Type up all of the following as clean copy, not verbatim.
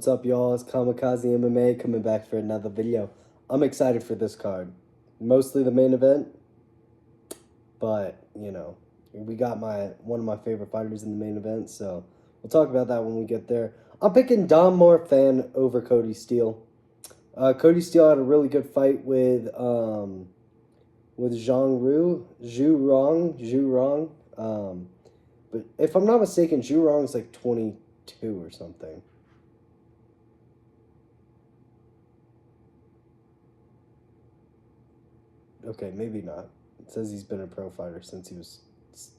What's up, y'all? It's Kamikaze MMA coming back for another video. I'm excited for this card. Mostly the main event, but, we got one of my favorite fighters in the main event, so we'll talk about that when we get there. I'm picking Dom Fan over Cody Steele. Cody Steele had a really good fight with Zhang Zhu Rong. But if I'm not mistaken, Zhu Rong's like 22 or something. Okay, maybe not. It says he's been a pro fighter since since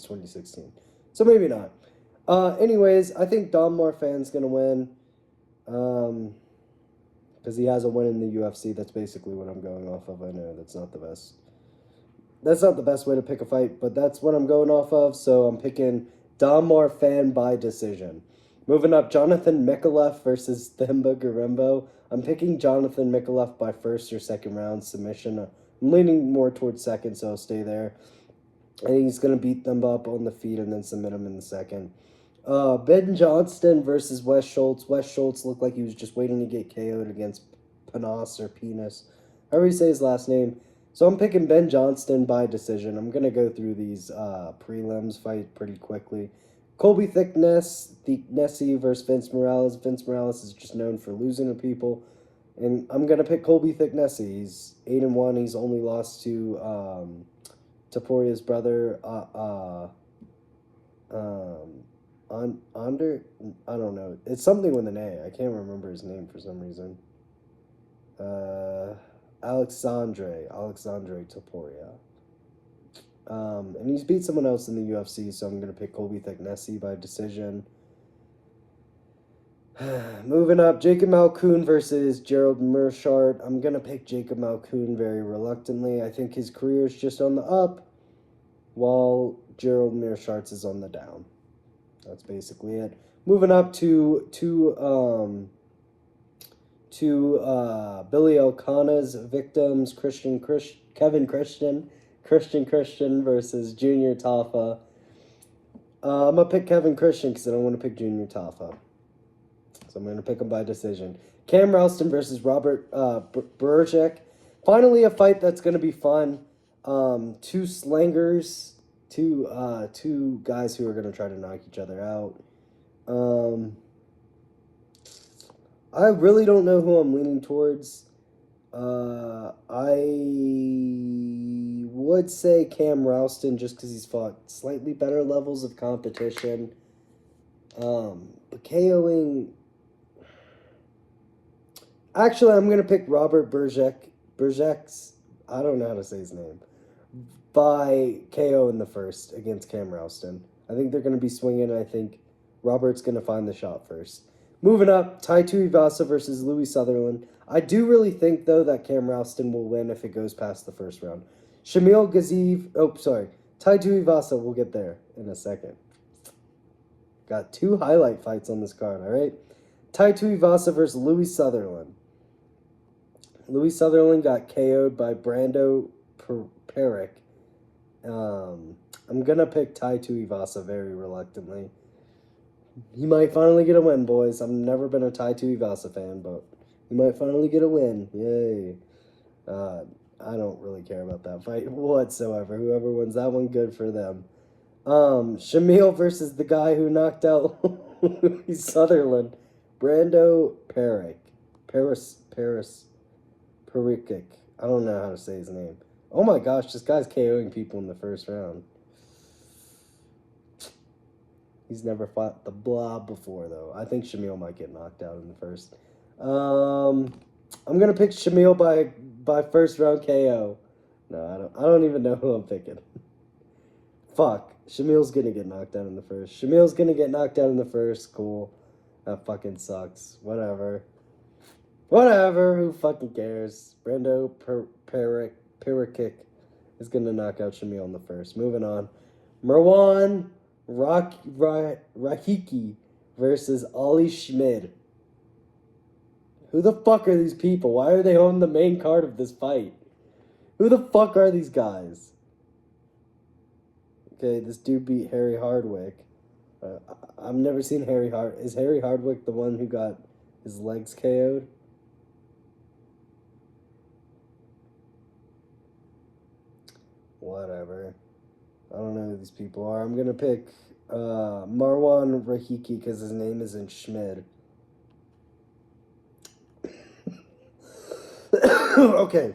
2016. So maybe not. Anyways, I think Dom Fan's gonna win. Because he has a win in the UFC. That's basically what I'm going off of. I know that's not the best. That's not the best way to pick a fight, but that's what I'm going off of. So I'm picking Dom Fan by decision. Moving up, Jonathan Mikalev versus Themba Garembo. I'm picking Jonathan Mikalev by first or second round submission. I'm leaning more towards second, so I'll stay there. And he's going to beat them up on the feet and then submit him in the second. Ben Johnston versus Wes Schultz. Wes Schultz looked like he was just waiting to get KO'd against Panos or Penis, however you say his last name. So I'm picking Ben Johnston by decision. I'm going to go through these prelims fight pretty quickly. Colby Thicknessy versus Vince Morales. Vince Morales is just known for losing to people. And I'm going to pick Colby Thicknessy. He's 8-1. He's only lost to Taporia's brother, Under? I don't know. It's something with an A. I can't remember his name for some reason. Alexandre Taporia. And he's beat someone else in the UFC, so I'm going to pick Colby Thicknessy by decision. Moving up, Jacob Malkoun versus Gerald Meerschaert. I'm going to pick Jacob Malkoun very reluctantly. I think his career is just on the up, while Gerald Meerschaert's is on the down. That's basically it. Moving up to Billy Elkanah's victims, Kevin Christian versus Junior Tafa. I'm going to pick Kevin Christian because I don't want to pick Junior Tafa. So I'm going to pick him by decision. Cam Ralston versus Robert Burchek. Finally a fight that's going to be fun. Two slangers. Two guys who are going to try to knock each other out. I really don't know who I'm leaning towards. I would say Cam Ralston just because he's fought slightly better levels of competition. But KOing... Actually, I'm going to pick Robert Burchek's... I don't know how to say his name. By KO in the first against Cam Ralston. I think they're going to be swinging. I think Robert's going to find the shot first. Moving up, Tai Tuivasa versus Louis Sutherland. I do really think, though, that Cam Ralston will win if it goes past the first round. Shamil Gaziev... Oh, sorry. Tai Tuivasa, we'll get there in a second. Got two highlight fights on this card, all right? Tai Tuivasa versus Louis Sutherland. Louis Sutherland got KO'd by Brando Peric. I'm going to pick Tai Tuivasa very reluctantly. He might finally get a win, boys. I've never been a Tai Tuivasa fan, but he might finally get a win. Yay. I don't really care about that fight whatsoever. Whoever wins that one, good for them. Shamil versus the guy who knocked out Louis Sutherland. Brando Peric. Pericic. I don't know how to say his name. Oh my gosh, this guy's KOing people in the first round. He's never fought the Blob before, though. I think Shamil might get knocked out in the first. I'm gonna pick Shamil by first round KO. No, I don't even know who I'm picking. Fuck. Shamil's gonna get knocked out in the first. Shamil's gonna get knocked out in the first. Cool. That fucking sucks. Whatever. Who fucking cares? Brando Perikic is gonna knock out Shamil in the first. Moving on. Marwan Rahiki versus Ali Schmid. Who the fuck are these people? Why are they on the main card of this fight? Who the fuck are these guys? Okay, this dude beat Harry Hardwick. I've never seen Harry Hardwick. Is Harry Hardwick the one who got His legs KO'd. Whatever. I don't know who these people are. I'm going to pick Marwan Rahiki because his name isn't Schmid. Okay.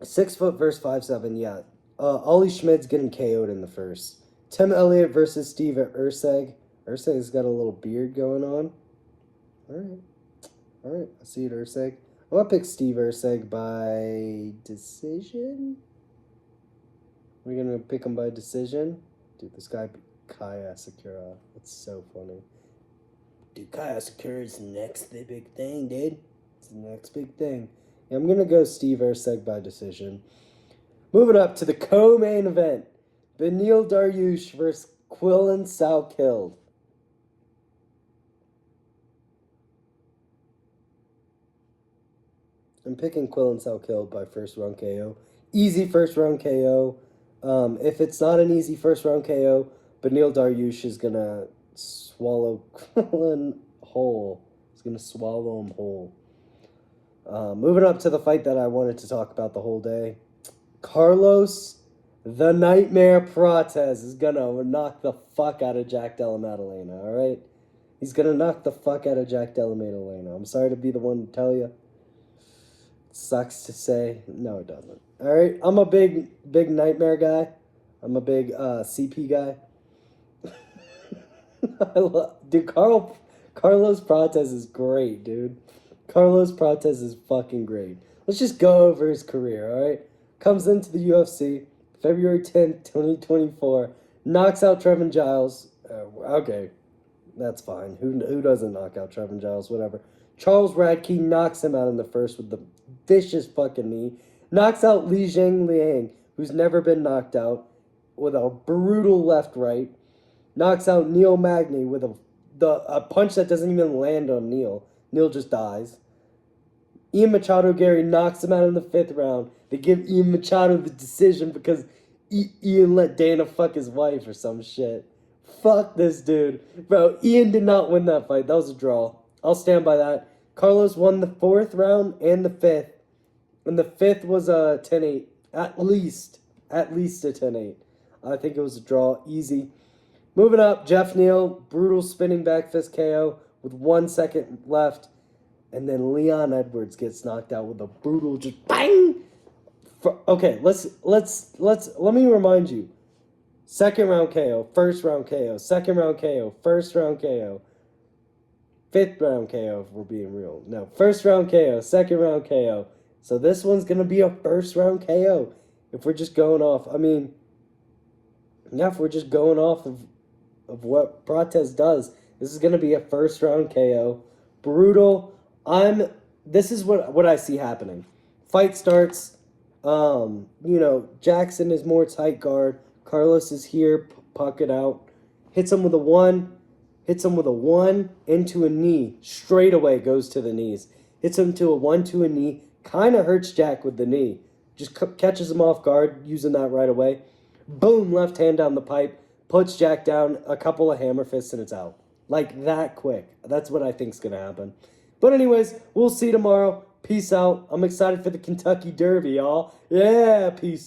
6 foot versus 5'7", yeah. Ollie Schmid's getting KO'd in the first. Tim Elliott versus Steve Urseg. Urseg's got a little beard going on. Alright, I see it, Urseg. I'm going to pick Steve Urseg by decision. We're going to pick him by decision. Dude, this guy, Kaya Sakura. That's so funny. Dude, Kaya Sakura's the next big thing, dude. It's the next big thing. Yeah, I'm going to go Steve Urseg by decision. Moving up to the co-main event. Beneil Dariush versus Quillan Salkild. I'm picking Quillan Salkild by first round KO. Easy first round KO. If it's not an easy first round KO, Beneil Dariush is going to swallow Quillan whole. He's going to swallow him whole. Moving up to the fight that I wanted to talk about the whole day. Carlos, the Nightmare Prates, is going to knock the fuck out of Jack Della Maddalena, all right? He's going to knock the fuck out of Jack Della Maddalena. I'm sorry to be the one to tell you. It sucks to say. No, it doesn't. All right? I'm a big Nightmare guy. I'm a big CP guy. Dude, Carlos Prates is great, dude. Carlos Prates is fucking great. Let's just go over his career, all right? Comes into the UFC February 10th, 2024. Knocks out Trevin Giles. Okay, that's fine. Who doesn't knock out Trevin Giles? Whatever. Charles Radke knocks him out in the first with the vicious fucking knee. Knocks out Li Jingliang, who's never been knocked out, with a brutal left-right. Knocks out Neil Magny with a punch that doesn't even land on Neil. Neil just dies. Ian Machado Gary knocks him out in the 5th round. They give Ian Machado the decision because Ian let Dana fuck his wife or some shit. Fuck this dude. Bro, Ian did not win that fight. That was a draw. I'll stand by that. Carlos won the 4th round and the 5th. And the 5th was a 10-8. At least a 10-8. I think it was a draw. Easy. Moving up, Jeff Neal. Brutal spinning back fist KO with 1 second left. And then Leon Edwards gets knocked out with a brutal just bang. Okay, let me remind you. 2nd round KO, 1st round KO, 2nd round KO, 1st round KO, 5th round KO if we're being real. No, 1st round KO, 2nd round KO. So this one's going to be a 1st round KO if we're just going off. I mean, yeah, if we're just going off of what Prates does, this is going to be a 1st round KO. Brutal. This is what I see happening. Fight starts, Jackson is more tight guard. Carlos is here, pocket out. Hits him with a 1. Hits him with a 1 into a knee. Straight away goes to the knees. Hits him to a 1 to a knee. Kind of hurts Jack with the knee. Just catches him off guard using that right away. Boom, left hand down the pipe. Puts Jack down, a couple of hammer fists, and it's out. Like that quick. That's what I think's going to happen. But anyways, we'll see tomorrow. Peace out. I'm excited for the Kentucky Derby, y'all. Yeah, peace.